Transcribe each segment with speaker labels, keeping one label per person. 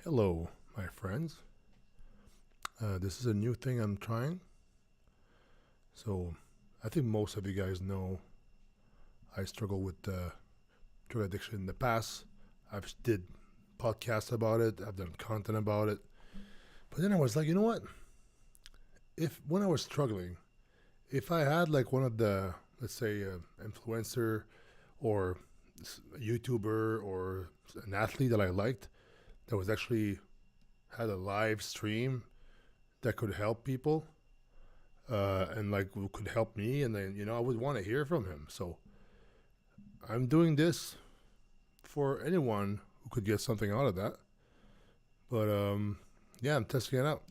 Speaker 1: Hello, my friends. This is a new thing I'm trying. So, I think most of you guys know I struggled with drug addiction in the past. I've did podcasts about it. I've done content about it. But then I was like, you know what? If when I was struggling, if I had like one of the, let's say, influencer or a YouTuber or an athlete that I liked that was actually had a live stream that could help people and like could help me, and then I would want to hear from him. So I'm doing this for anyone who could get something out of that. But yeah, I'm testing it out.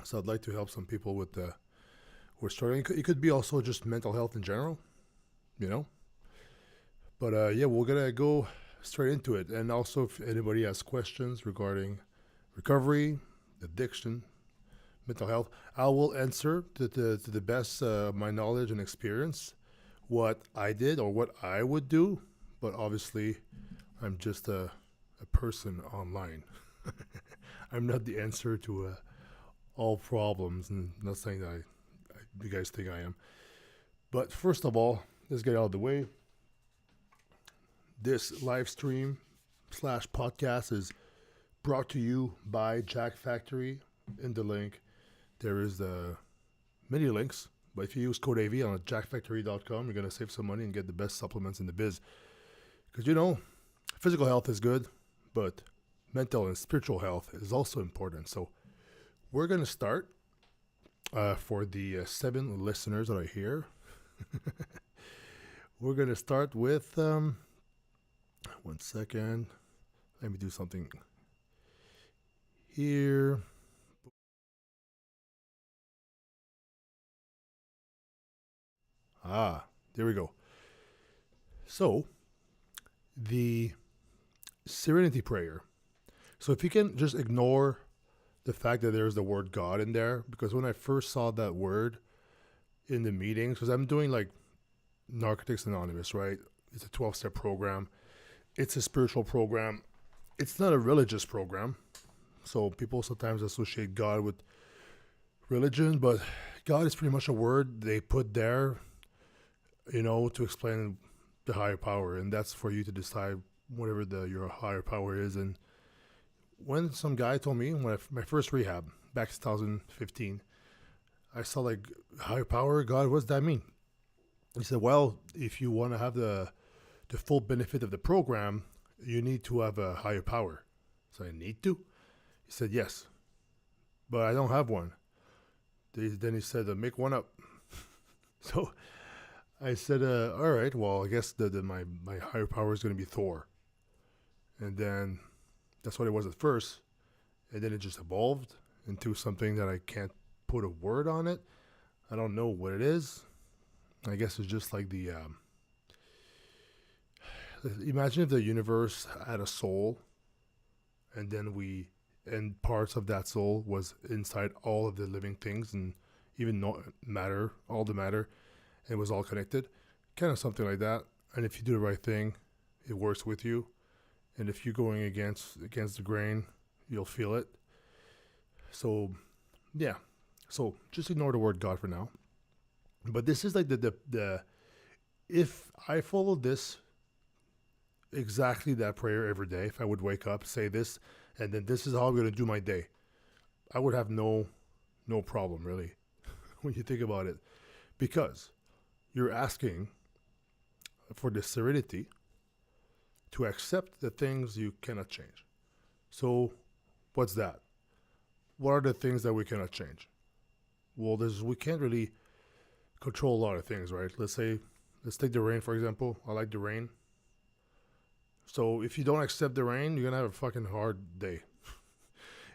Speaker 1: So I'd like to help some people with who are struggling. It could be also just mental health in general, you know. But yeah, we're gonna go straight into it. And also, if anybody has questions regarding recovery, addiction, mental health, I will answer to the best of my knowledge and experience what I did or what I would do. But obviously, I'm just a person online. I'm not the answer to all problems, and not saying that you guys think I am. But first of all, let's get out of the way. This live stream slash podcast is brought to you by Jack Factory. In the link, there is many links. But if you use code AV on jackfactory.com, you're going to save some money and get the best supplements in the biz. Because, physical health is good, but mental and spiritual health is also important. So we're going to start for the 7 listeners that are here. We're going to start with, 1 second. Let me do something here. There we go. So, the Serenity Prayer. So if you can just ignore the fact that there's the word God in there, because when I first saw that word in the meetings, because I'm doing like Narcotics Anonymous, right? It's a 12-step program. It's a spiritual program. It's not a religious program. So people sometimes associate God with religion, but God is pretty much a word they put there, to explain the higher power, and that's for you to decide whatever your higher power is. And when some guy told me my first rehab back in 2015, I saw like higher power, God, what does that mean? He said, well, if you want to have the full benefit of the program, you need to have a higher power. So I need to? He said, yes, but I don't have one. Then he said, make one up. So I said, all right, well, I guess my higher power is going to be Thor. And then that's what it was at first. And then it just evolved into something that I can't put a word on it. I don't know what it is. I guess it's just like imagine if the universe had a soul, and then and parts of that soul was inside all of the living things, and even matter, all the matter, and it was all connected, kind of something like that. And if you do the right thing, it works with you. And if you're going against the grain, you'll feel it. So, yeah. So just ignore the word God for now. But this is like the if I followed this exactly that prayer every day, if I would wake up, say this, and then this is how I'm going to do my day, I would have no problem really when you think about it, because you're asking for the serenity to accept the things you cannot change. So what's that? What are the things that we cannot change? Well, we can't really control a lot of things, right? Let's take the rain, for example. I like the rain. So if you don't accept the rain, you're going to have a fucking hard day.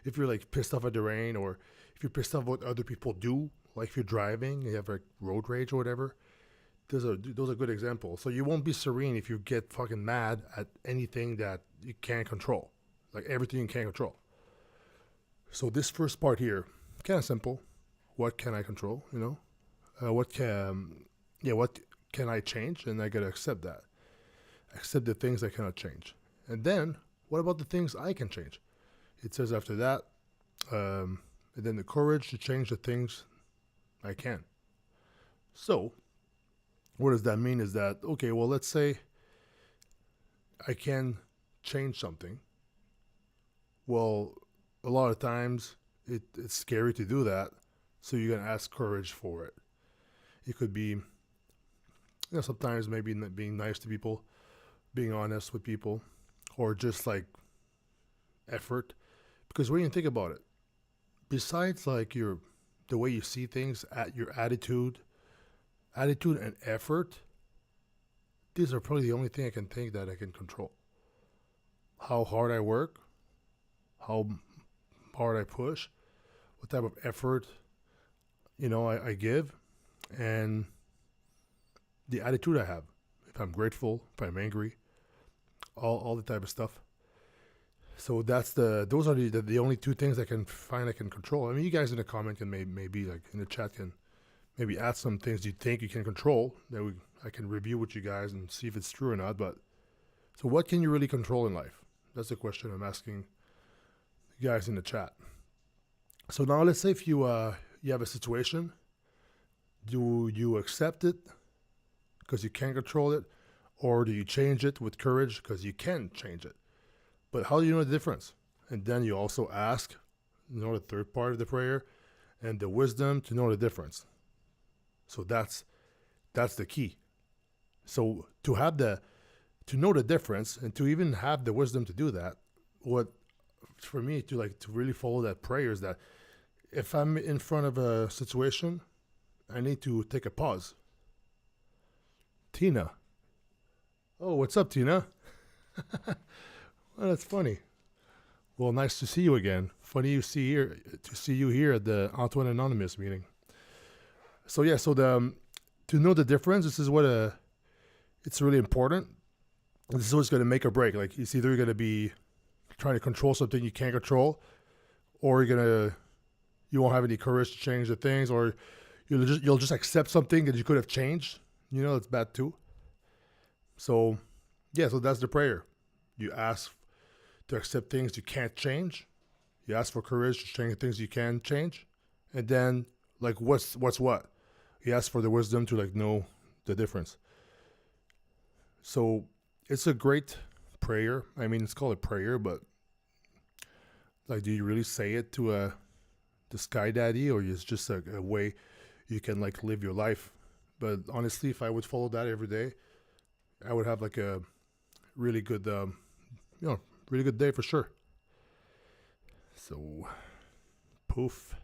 Speaker 1: If you're like pissed off at the rain, or if you're pissed off what other people do, like if you're driving, you have like road rage or whatever, those are good examples. So you won't be serene if you get fucking mad at anything that you can't control, like everything you can't control. So this first part here, kind of simple. What can I control? What can I change? And I gotta accept that. Accept the things I cannot change. And then, what about the things I can change? It says after that, and then the courage to change the things I can. So, what does that mean is that, okay, well, let's say I can change something. Well, a lot of times it's scary to do that, so you're going to ask courage for it. It could be, sometimes maybe being nice to people, being honest with people, or just like effort. Because when you think about it, besides like the way you see things, at your attitude and effort, these are probably the only thing I can think that I can control. How hard I work, how hard I push, what type of effort, I give, and the attitude I have. If I'm grateful, if I'm angry, all the type of stuff. So those are the only two things I can find I can control. I mean, you guys in the comment can maybe like in the chat can maybe add some things you think you can control that I can review with you guys and see if it's true or not. But so what can you really control in life? That's the question I'm asking you guys in the chat. So now let's say if you have a situation, do you accept it because you can't control it, or do you change it with courage because you can change it? But how do you know the difference? And then you also ask, the third part of the prayer, and the wisdom to know the difference. So that's the key. So to know the difference and to even have the wisdom to do that, what for me to really follow that prayer is that if I'm in front of a situation, I need to take a pause. Tina. Oh, what's up, Tina? Well, that's funny. Well, nice to see you again. Funny to see you here at the Antoine Anonymous meeting. So yeah, to know the difference, this is what it's really important. This is what's going to make or break. Like it's either you're going to be trying to control something you can't control, or you won't have any courage to change the things, or you'll just accept something that you could have changed. It's bad too. So yeah, so that's the prayer. You ask to accept things you can't change. You ask for courage to change things you can change. And then, what's what? You ask for the wisdom to, know the difference. So, it's a great prayer. I mean, it's called a prayer, but, do you really say it to the Sky Daddy, or is it just a way you can, live your life? But honestly, if I would follow that every day, I would have, a really good, really good day for sure. So, poof.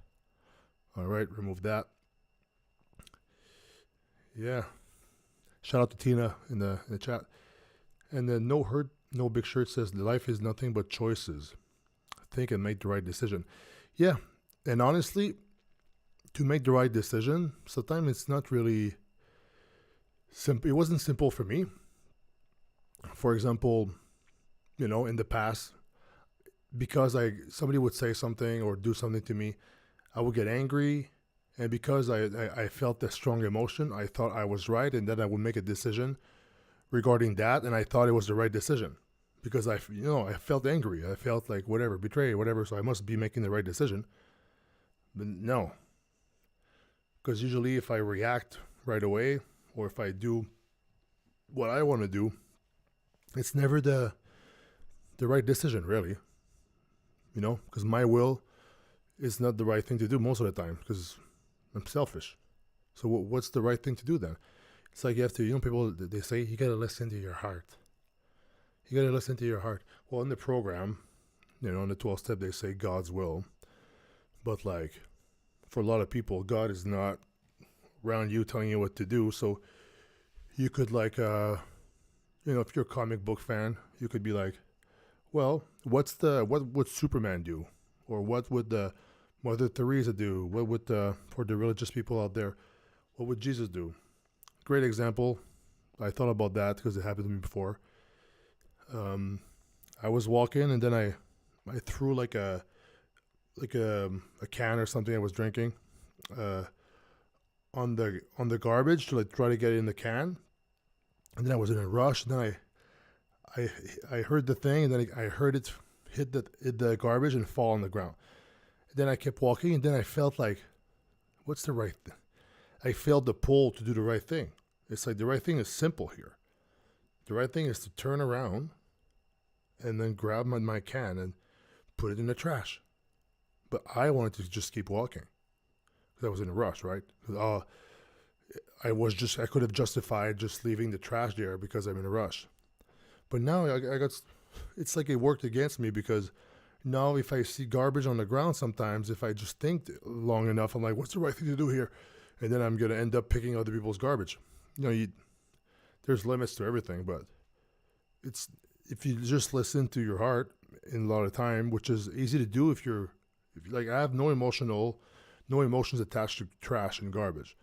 Speaker 1: All right, remove that. Yeah. Shout out to Tina in the chat. And then No Hurt, No Big Shirt says, life is nothing but choices. Think and make the right decision. Yeah. And honestly, to make the right decision, sometimes it's not really simple. It wasn't simple for me. For example, in the past, because somebody would say something or do something to me, I would get angry, and because I felt that strong emotion, I thought I was right, and then I would make a decision regarding that, and I thought it was the right decision because I felt angry, I felt like whatever, betrayed, whatever, so I must be making the right decision. But no, because usually if I react right away or if I do what I want to do, it's never the right decision, really. Because my will is not the right thing to do most of the time because I'm selfish. So what's the right thing to do then? It's like you have to, people, they say you got to listen to your heart. You got to listen to your heart. Well, in the program, in the 12 step, they say God's will. But for a lot of people, God is not around you telling you what to do. So you could if you're a comic book fan, you could be like, well, what would Superman do? Or what would Mother Teresa do? What would for the religious people out there, what would Jesus do? Great example. I thought about that because it happened to me before. I was walking and then I threw a can or something I was drinking on the garbage to try to get it in the can, and then I was in a rush. And then I heard the thing, and then I heard it hit the garbage and fall on the ground. Then I kept walking, and then I felt like, what's the right thing? I felt the pull to do the right thing. It's like the right thing is simple here. The right thing is to turn around and then grab my can and put it in the trash. But I wanted to just keep walking because I was in a rush, right? I could have justified just leaving the trash there because I'm in a rush. But now it's like it worked against me because now if I see garbage on the ground sometimes, if I just think long enough, I'm like, what's the right thing to do here? And then I'm going to end up picking other people's garbage. There's limits to everything, but if you just listen to your heart in a lot of time, which is easy to do if I have no emotions attached to trash and garbage.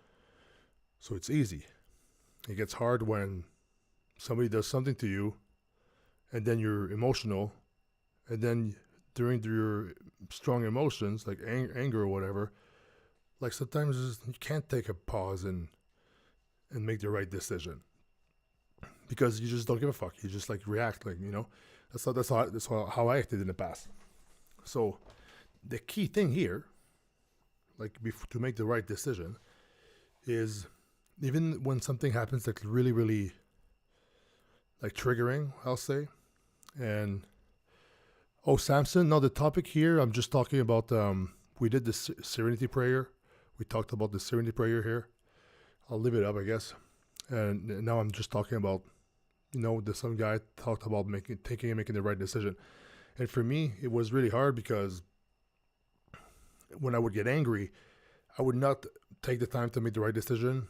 Speaker 1: So it's easy. It gets hard when somebody does something to you and then you're emotional, and then during your strong emotions, like anger or whatever, like sometimes you can't take a pause and make the right decision because you just don't give a fuck. You just like react, like, that's how I acted in the past. So the key thing here, like to make the right decision, is even when something happens that's really, really like triggering, I'll say. And Samson, no, the topic here, I'm just talking about, we did the Serenity Prayer. We talked about the Serenity Prayer here. I'll leave it up, I guess. And now I'm just talking about, some guy talked about making the right decision. And for me, it was really hard because when I would get angry, I would not take the time to make the right decision.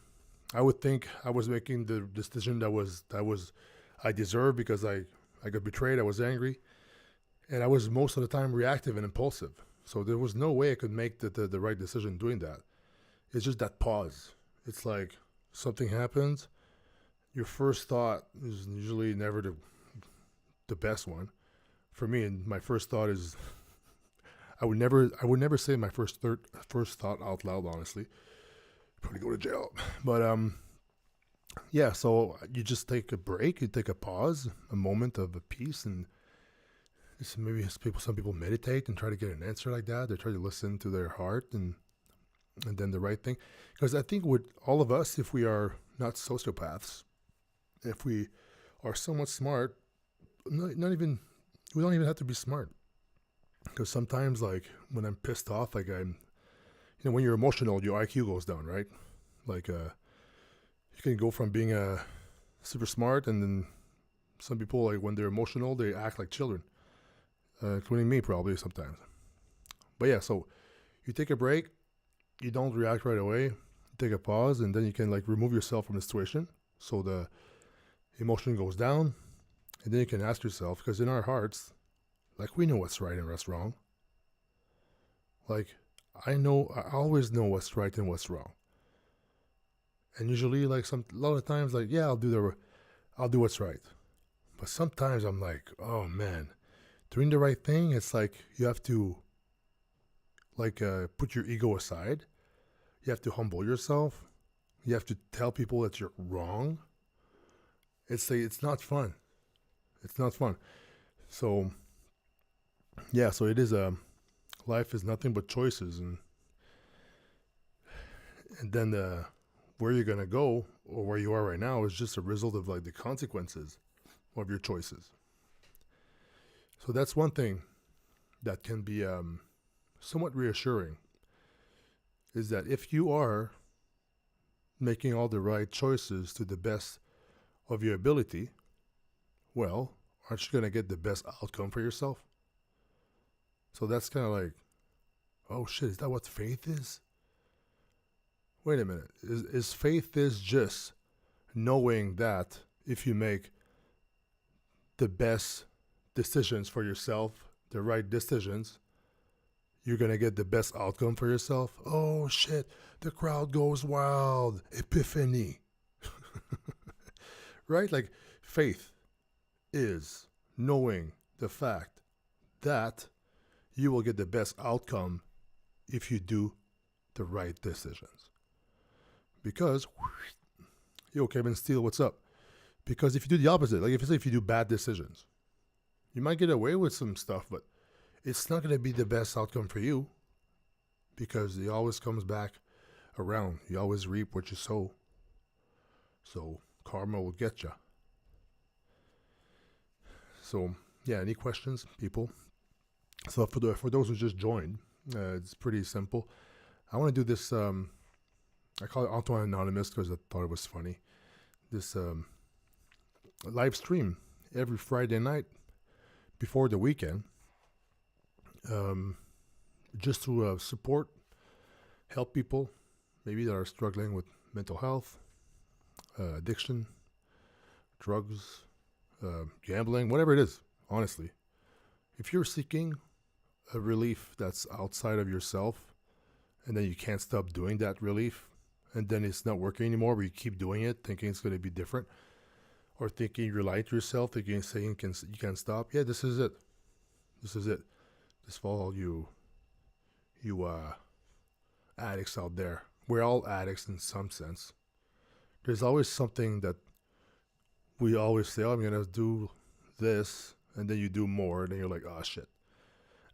Speaker 1: I would think I was making the decision that I deserved because I got betrayed. I was angry, and I was most of the time reactive and impulsive. So there was no way I could make the right decision doing that. It's just that pause. It's like something happens. Your first thought is usually never the best one. For me, and my first thought is, I would never say my first thought out loud, honestly. Probably go to jail. But yeah, so you just take a break, you take a pause, a moment of peace, and some people meditate and try to get an answer like that. They try to listen to their heart and then the right thing. Because I think with all of us, if we are not sociopaths, if we are somewhat smart, we don't even have to be smart. Because sometimes, like, when I'm pissed off, like when you're emotional, your IQ goes down, right? Like, you can go from being super smart, and then some people, like, when they're emotional, they act like children, including me probably sometimes. But yeah, so you take a break, you don't react right away, you take a pause, and then you can, like, remove yourself from the situation so the emotion goes down, and then you can ask yourself, because in our hearts, like, we know what's right and what's wrong. Like, I always know what's right and what's wrong. And usually, like, a lot of times, like, yeah, I'll do what's right. But sometimes I'm like, oh man, doing the right thing, it's like you have to, like, put your ego aside. You have to humble yourself. You have to tell people that you're wrong. It's not fun. It's not fun. So, yeah, so it is life is nothing but choices, and then where you're gonna go or where you are right now is just a result of, like, the consequences of your choices. So that's one thing that can be somewhat reassuring, is that if you are making all the right choices to the best of your ability, well, aren't you gonna get the best outcome for yourself? So that's kind of like, oh shit, is that what faith is? Wait a minute. Is faith is just knowing that if you make the best decisions for yourself, the right decisions, you're going to get the best outcome for yourself? Oh shit, the crowd goes wild. Epiphany. Right? Like, faith is knowing the fact that you will get the best outcome if you do the right decisions. Because, yo, Kevin Steele, what's up? Because if you do the opposite, like if you do bad decisions, You might get away with some stuff, but it's not going to be the best outcome for you because it always comes back around. You always reap what you sow. So karma will get you. So yeah, any questions, people? So for those who just joined, it's pretty simple. I want to do this. I call it Antoine Anonymous because I thought it was funny. This live stream every Friday night before the weekend, just to support, help people maybe that are struggling with mental health, addiction, drugs, gambling, whatever it is. Honestly, if you're seeking a relief that's outside of yourself, and then you can't stop doing that relief, and then it's not working anymore, but you keep doing it, thinking it's going to be different, or thinking you're lying to yourself, thinking saying you can't stop. Yeah, this is it. This is it. This for all you addicts out there. We're all addicts in some sense. There's always something that we always say, oh, I'm going to do this, and then you do more, and then you're like, oh, shit.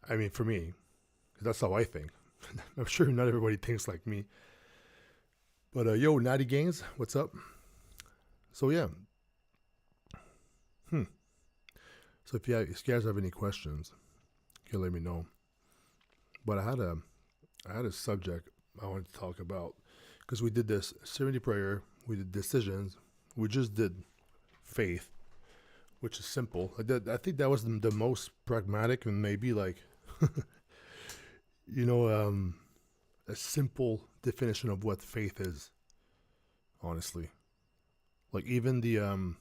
Speaker 1: I mean, for me, that's how I think. I'm sure not everybody thinks like me. But, yo, Natty Gains, what's up? So, yeah. So, if you guys have any questions, you can let me know. But I had a subject I wanted to talk about. Because we did this Serenity Prayer, we did decisions, we just did faith, which is simple. I think that was the most pragmatic and maybe like, a simple definition of what faith is, honestly. Like even the, how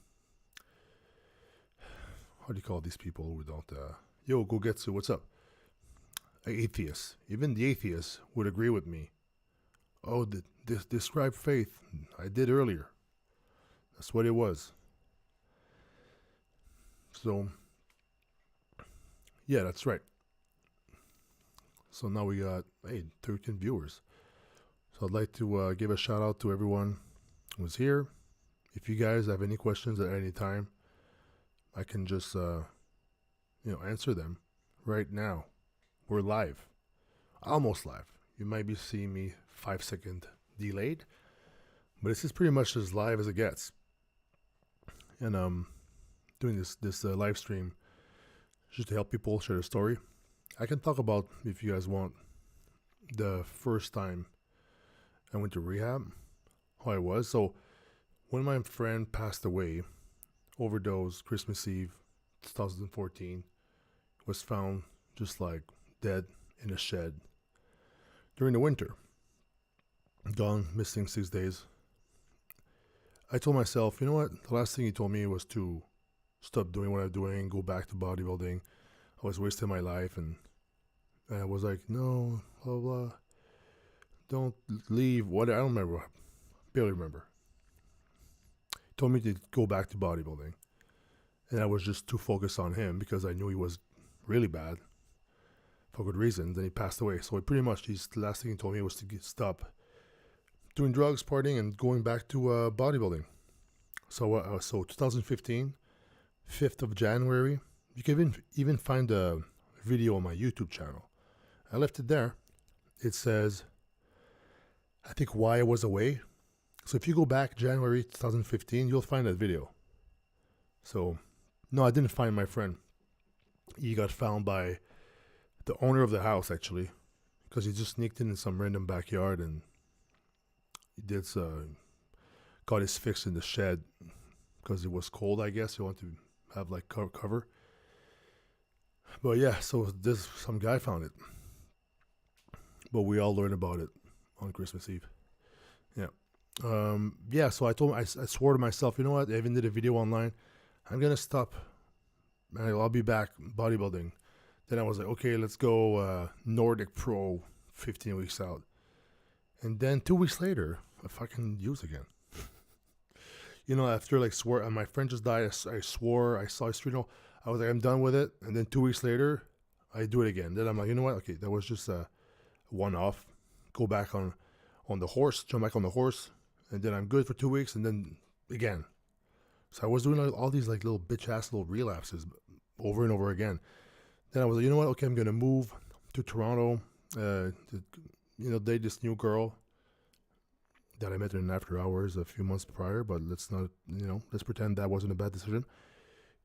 Speaker 1: do you call these people who don't, yo, go get to, what's up? Atheists. Even the atheists would agree with me. Oh, describe faith. I did earlier. That's what it was. So, yeah, that's right. So now we got, 13 viewers. So I'd like to give a shout out to everyone who's here. If you guys have any questions at any time, I can just, answer them right now. We're live. Almost live. You might be seeing me 5-second delayed, but this is pretty much as live as it gets. And doing this live stream just to help people share their story. I can talk about, if you guys want, the first time I went to rehab, how I was. So when my friend passed away, overdose, Christmas Eve, 2014, was found just like dead in a shed during the winter. Gone, missing 6 days. I told myself, you know what? The last thing he told me was to stop doing what I'm doing, go back to bodybuilding. I was wasting my life, and I was like, no, blah, blah. Don't leave. What? I don't remember. Barely remember. He told me to go back to bodybuilding. And I was just too focused on him because I knew he was really bad for good reasons. Then he passed away. So the last thing he told me was to stop doing drugs, partying, and going back to bodybuilding. So 2015, 5th of January, you can even find a video on my YouTube channel. I left it there. It says, I think, why I was away. So if you go back January 2015, you'll find that video. So, no, I didn't find my friend. He got found by the owner of the house, actually, because he just sneaked in some random backyard and he did got his fix in the shed because it was cold, I guess. He wanted to have like cover. But yeah, so some guy found it. But we all learned about it on Christmas Eve. Yeah. So I told him, I swore to myself, you know what? I even did a video online. I'm going to stop. I'll be back bodybuilding. Then I was like, okay, let's go Nordic Pro 15 weeks out. And then 2 weeks later, I fucking use again. After my friend just died, I swore, I saw his funeral. I was like, I'm done with it. And then 2 weeks later, I do it again. Then I'm like, you know what? Okay, that was just a one-off. Go back on the horse, jump back on the horse. And then I'm good for 2 weeks. And then again. So I was doing all these like little bitch-ass little relapses over and over again. Then I was like, you know what? Okay, I'm gonna move to Toronto. Date this new girl that I met in after hours a few months prior. But let's not, let's pretend that wasn't a bad decision.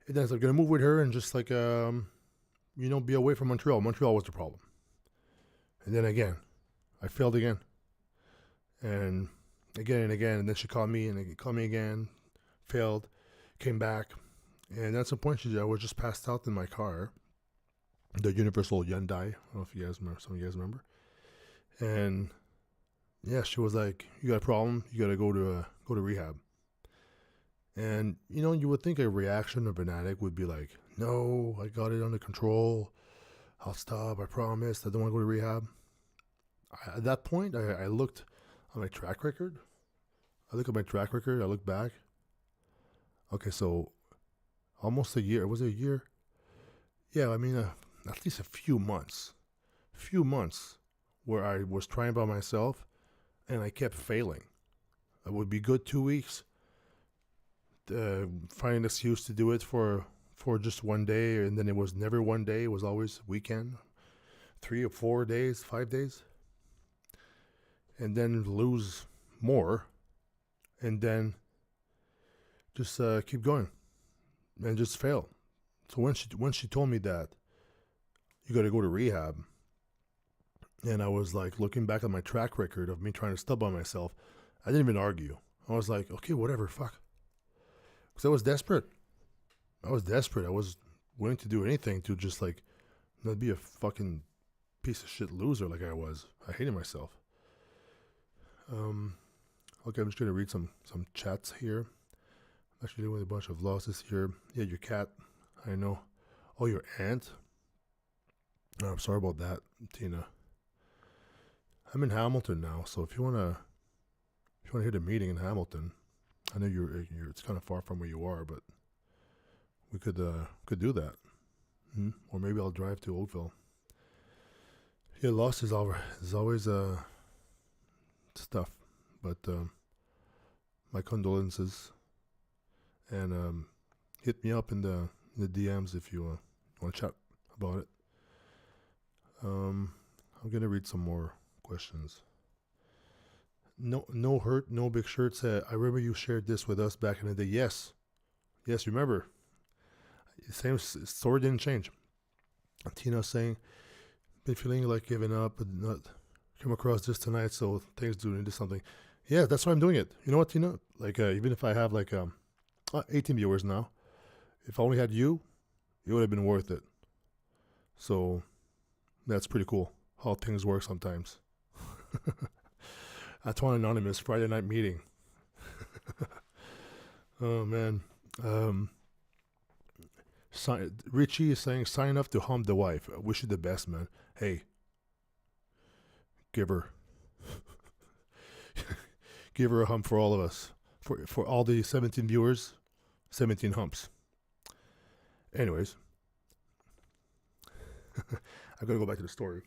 Speaker 1: And then I was like, gonna move with her and just like, be away from Montreal. Montreal was the problem. And then again, I failed again, and again and again. And then she called me, and they called me again. Failed, came back, and at some point I was just passed out in my car, the Universal Hyundai. I don't know if you guys remember. Some of you guys remember. And yeah, she was like, "You got a problem? You got to go to rehab." And you would think a reaction of an addict would be like, "No, I got it under control. I'll stop. I promise. I don't want to go to rehab." At that point, I looked on my track record. I looked back. Okay, so almost a year. Was it a year? Yeah, I mean, at least a few months. Where I was trying by myself and I kept failing. It would be good 2 weeks. Find an excuse to do it for just one day, and then it was never one day. It was always weekend, 3 or 4 days, 5 days. And then lose more, and then just keep going, and just fail. So when she told me that you got to go to rehab, and I was like looking back at my track record of me trying to stub on myself, I didn't even argue. I was like, okay, whatever, fuck, because I was desperate. I was willing to do anything to just like not be a fucking piece of shit loser like I was. I hated myself. Okay, I'm just gonna read some chats here. I'm actually doing a bunch of losses here. Yeah, your cat, I know. Oh, your aunt. Oh, I'm sorry about that, Tina. I'm in Hamilton now, so if you wanna hit a meeting in Hamilton, I know you're it's kind of far from where you are, but we could do that. Or maybe I'll drive to Oakville. Yeah, loss is always stuff, but my condolences, and hit me up in the DMs if you want to chat about it. I'm gonna read some more questions. No hurt, no big shirts. I remember you shared this with us back in the day. Yes, remember. Same story didn't change. Tina saying, been feeling like giving up, but not come across this tonight, so things do into something. Yeah, that's why I'm doing it. You know what, Tina? Like, even if I have like 18 viewers now, if I only had you, it would have been worth it. So that's pretty cool how things work sometimes. Antoine Anonymous, Friday night meeting. Oh man. Richie is saying, sign up to hump the wife. I wish you the best, man. Hey, give her a hump for all of us. For all the 17 viewers, 17 humps. Anyways, I gotta go back to the story.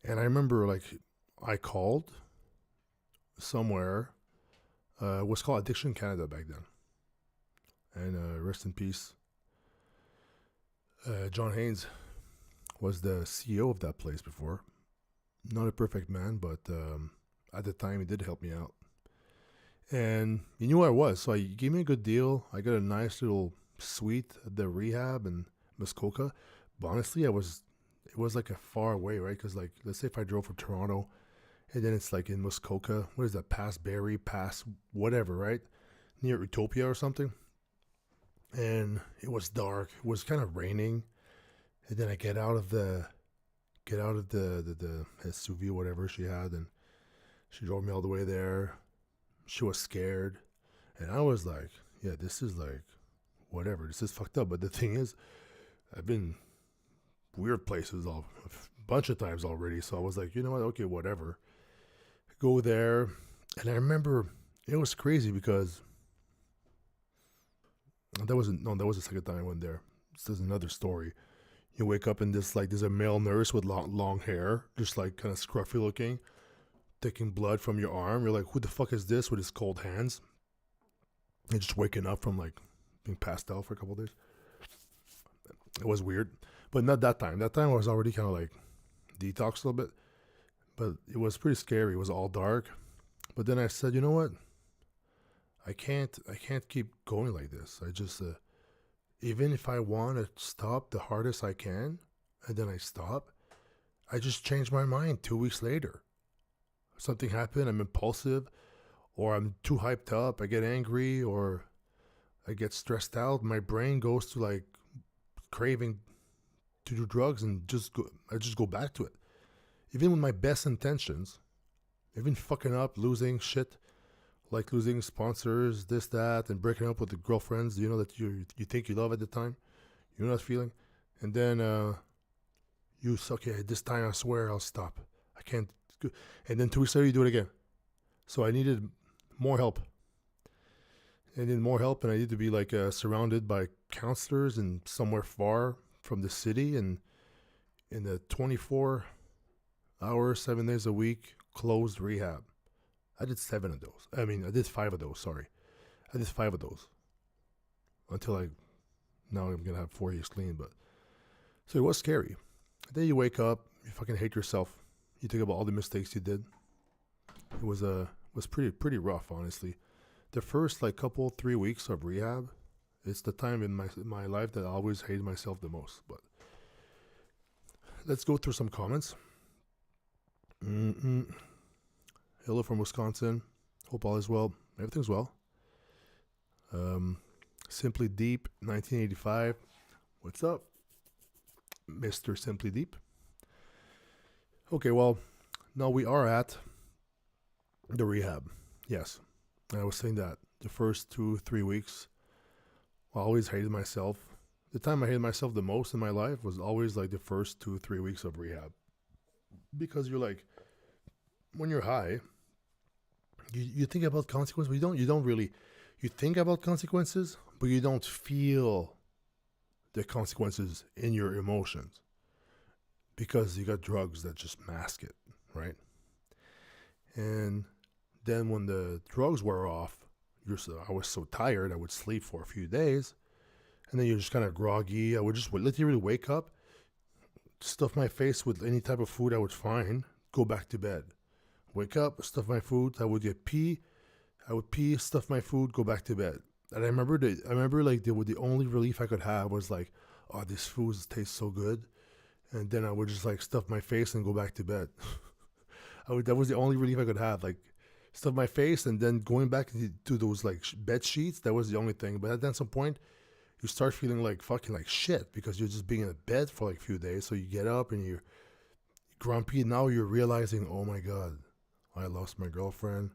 Speaker 1: And I remember, like, I called somewhere. It was called Addiction Canada back then. And rest in peace. John Haynes was the CEO of that place before. Not a perfect man, but at the time he did help me out. And he knew who I was, so he gave me a good deal. I got a nice little suite at the Rehab in Muskoka. But honestly, it was like a far away, right? Because, like, let's say if I drove from Toronto, and then it's like in Muskoka, what is that, past Barrie, past whatever, right? Near Utopia or something. And it was dark. It was kind of raining. And then I get out of the SUV, whatever she had, and she drove me all the way there. She was scared. And I was like, yeah, this is like, whatever. This is fucked up. But the thing is, I've been weird places a bunch of times already. So I was like, you know what? Okay, whatever. Go there. And I remember it was crazy because that was the second time I went there. This is another story. You wake up and there's a male nurse with long hair, just like kind of scruffy looking, taking blood from your arm. You're like, who the fuck is this with his cold hands? And just waking up from like being passed out for a couple of days. It was weird, but not that time. That time I was already kind of like detoxed a little bit, but it was pretty scary. It was all dark. But then I said, you know what? I can't keep going like this. I just, even if I want to stop the hardest I can, and then I stop, I just change my mind 2 weeks later. Something happened, I'm impulsive, or I'm too hyped up, I get angry, or I get stressed out. My brain goes to like craving to do drugs and I just go back to it. Even with my best intentions, even fucking up, losing shit, like losing sponsors, this, that, and breaking up with the girlfriends, that you think you love at the time. You know that feeling? And then okay, this time I swear I'll stop. I can't. And then 2 weeks later, you do it again. So I needed more help. I needed more help, and I needed to be like surrounded by counselors and somewhere far from the city, and in the 24 hours, 7 days a week, closed rehab. I did 7 of those. I did 5 of those, sorry. I did 5 of those. Until now I'm going to have 4 years clean, but. So it was scary. Then you wake up, you fucking hate yourself. You think about all the mistakes you did. It was pretty rough, honestly. The first 3 weeks of rehab, it's the time in my life that I always hated myself the most. But let's go through some comments. Hello from Wisconsin. Hope all is well. Everything's well. Simply Deep, 1985. What's up, Mr. Simply Deep? Okay, well, now we are at the rehab. Yes, I was saying that the first 2-3 weeks, I always hated myself. The time I hated myself the most in my life was always like the first 2-3 weeks of rehab. Because you're like, when you're high, you think about consequences, but you don't really, you think about consequences, but you don't feel the consequences in your emotions. Because you got drugs that just mask it, right? And then when the drugs were off, I was so tired, I would sleep for a few days. And then you're just kind of groggy. I would just literally wake up, stuff my face with any type of food I would find, go back to bed. Wake up, stuff my food, I would pee, stuff my food, go back to bed. And I remember the only relief I could have was like, oh, this food tastes so good. And then I would just stuff my face and go back to bed. That was the only relief I could have, stuff my face and then going back to those bed sheets. That was the only thing. But at some point, you start feeling fucking shit because you're just being in a bed for a few days. So you get up and you're grumpy. Now you're realizing, oh my God, I lost my girlfriend.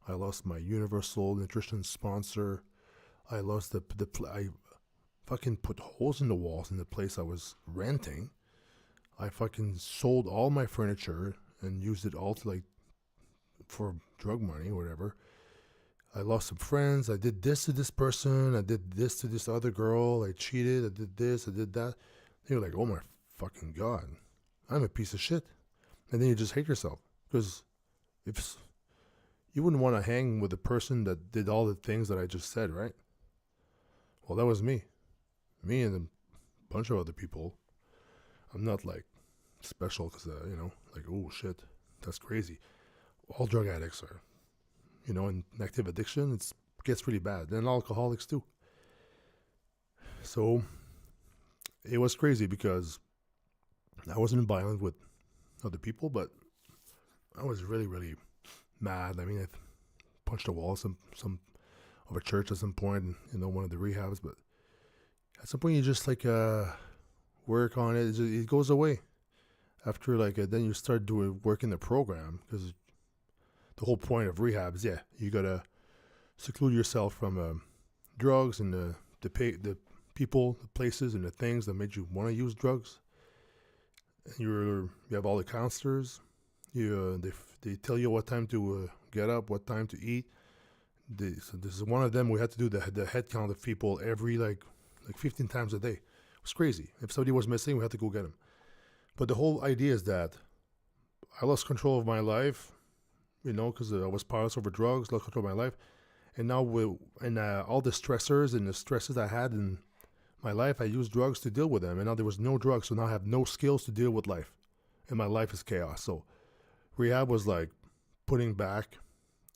Speaker 1: I lost my Universal Nutrition sponsor. I lost I fucking put holes in the walls in the place I was renting. I fucking sold all my furniture and used it all to for drug money or whatever. I lost some friends. I did this to this person. I did this to this other girl. I cheated. I did this. I did that. And you're like, oh my fucking God, I'm a piece of shit. And then you just hate yourself because if you wouldn't want to hang with the person that did all the things that I just said, right? Well, that was me and a bunch of other people. I'm not special because, oh shit, that's crazy. All drug addicts are, in active addiction, it gets really bad. And alcoholics too. So it was crazy because I wasn't violent with other people, but I was really, really mad. I mean, I punched a wall some of a church at some point, one of the rehabs, but at some point you just work on it. It goes away. After then you start doing work in the program because the whole point of rehab is you gotta seclude yourself from drugs and the people, the places, and the things that made you want to use drugs. And you have all the counselors. They tell you what time to get up, what time to eat. So this is one of them. We had to do the head count of people every 15 times a day. It was crazy. If somebody was missing, we had to go get them. But the whole idea is that I lost control of my life, because I was powerless over drugs, lost control of my life. And now all the stressors and the stresses I had in my life, I used drugs to deal with them, and now there was no drugs, so now I have no skills to deal with life, and my life is chaos. So rehab was like putting back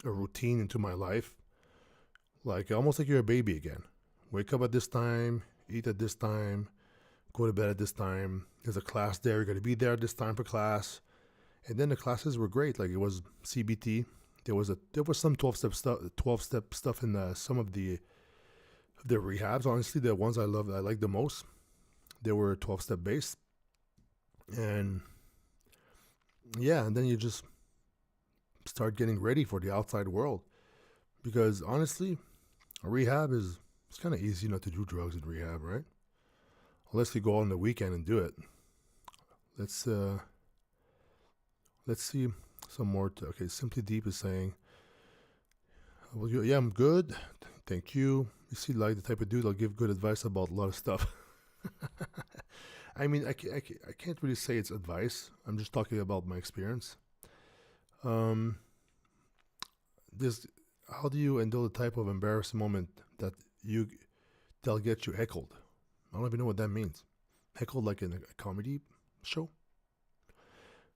Speaker 1: a routine into my life, like almost like you're a baby again. Wake up at this time, eat at this time, go to bed at this time. There's a class there. You're going to be there at this time for class. And then the classes were great. Like it was CBT. There was some 12 step stuff in some of the rehabs. Honestly, the ones I like the most, they were 12-step based. And yeah, and then you just start getting ready for the outside world. Because honestly, a rehab it's kind of easy not to do drugs in rehab, right? Unless you go on the weekend and do it. Let's see some more. Okay, Simply Deep is saying, well, yeah, I'm good. Thank you. You see, like the type of dude that'll give good advice about a lot of stuff. I mean, I can't really say it's advice. I'm just talking about my experience. This, how do you handle the type of embarrassing moment that'll get you heckled? I don't even know what that means. Heckled like in a comedy show?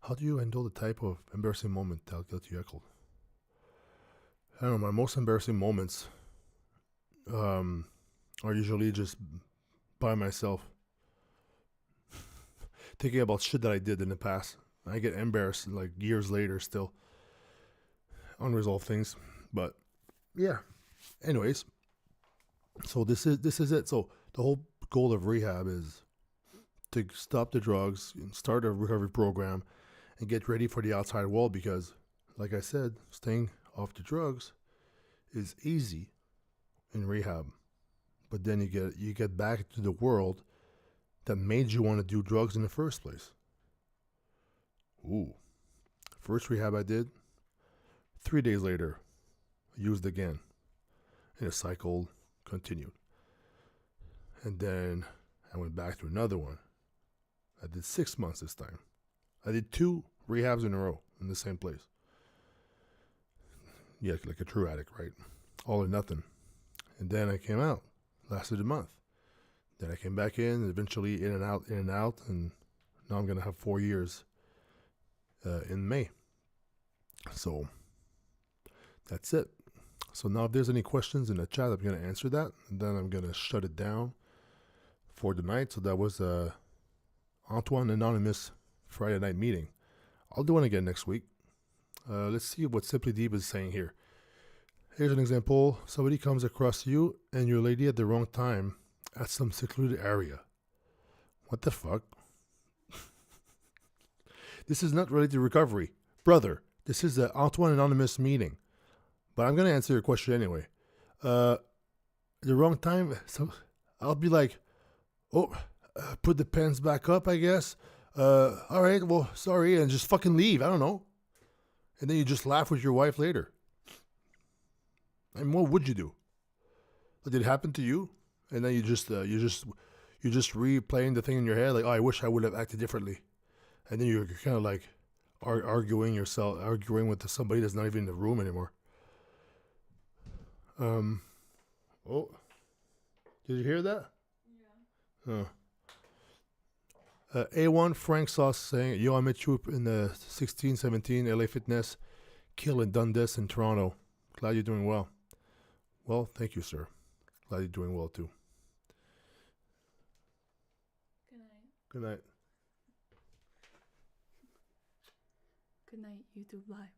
Speaker 1: How do you handle the type of embarrassing moment that'll get you heckled? I don't know. My most embarrassing moments are usually just by myself, thinking about shit that I did in the past. I get embarrassed like years later still. Unresolved things. But yeah. Anyways, so this is it. So the whole goal of rehab is to stop the drugs and start a recovery program and get ready for the outside world, because like I said, staying off the drugs is easy in rehab. But then you get back to the world that made you want to do drugs in the first place. Ooh. First rehab I did, 3 days later, I used again. And the cycle continued. And then I went back to another one. I did 6 months this time. I did 2 rehabs in a row in the same place. Yeah, like a true addict, right? All or nothing. And then I came out. Lasted a month. Then I came back in, and eventually in and out, and now I'm going to have 4 years in May. So that's it. So now if there's any questions in the chat, I'm going to answer that, and then I'm going to shut it down for the night. So that was Antoine Anonymous Friday night meeting. I'll do one again next week. Let's see what Simply Deep is saying here. Here's an example. Somebody comes across you and your lady at the wrong time at some secluded area. What the fuck? This is not related to recovery. Brother, this is the Antoine Anonymous meeting. But I'm going to answer your question anyway. The wrong time, so I'll be like, put the pens back up, I guess. All right, well, sorry, and just fucking leave. I don't know. And then you just laugh with your wife later. And what would you do? Did it happen to you? And then you just replaying the thing in your head, like, oh, I wish I would have acted differently. And then you're kind of like arguing with somebody that's not even in the room anymore. Oh, did you hear that? Yeah. A1 Frank Sauce saying, yo, I met you in the 16-17 LA Fitness. Kill and done this in Toronto. Glad you're doing well. Well, thank you, sir. Glad you're doing well, too.
Speaker 2: Good night.
Speaker 1: Good night.
Speaker 2: Good night, YouTube Live.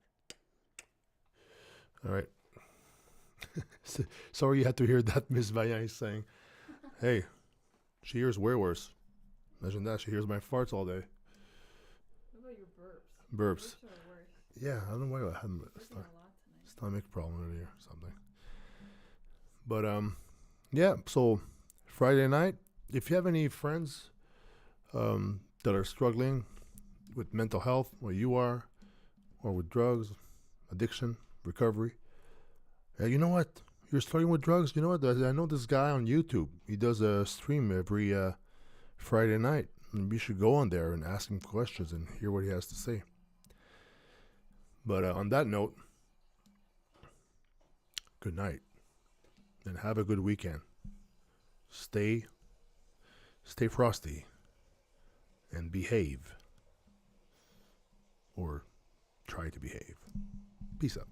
Speaker 1: All right. Sorry you had to hear that, Miss Vaillant is saying. Hey, she hears way worse. Imagine that. She hears my farts all day.
Speaker 2: What about your burps?
Speaker 1: Burps.
Speaker 2: Burps are worse.
Speaker 1: Yeah, I don't know why I had a stomach problem earlier or something. But, yeah, so Friday night, if you have any friends that are struggling with mental health, or you are, or with drugs, addiction, recovery, you know what? You're struggling with drugs? You know what? I know this guy on YouTube. He does a stream every Friday night. And you should go on there and ask him questions and hear what he has to say. But on that note, good night. And have a good weekend. Stay stay frosty, and behave. Or try to behave. Peace out.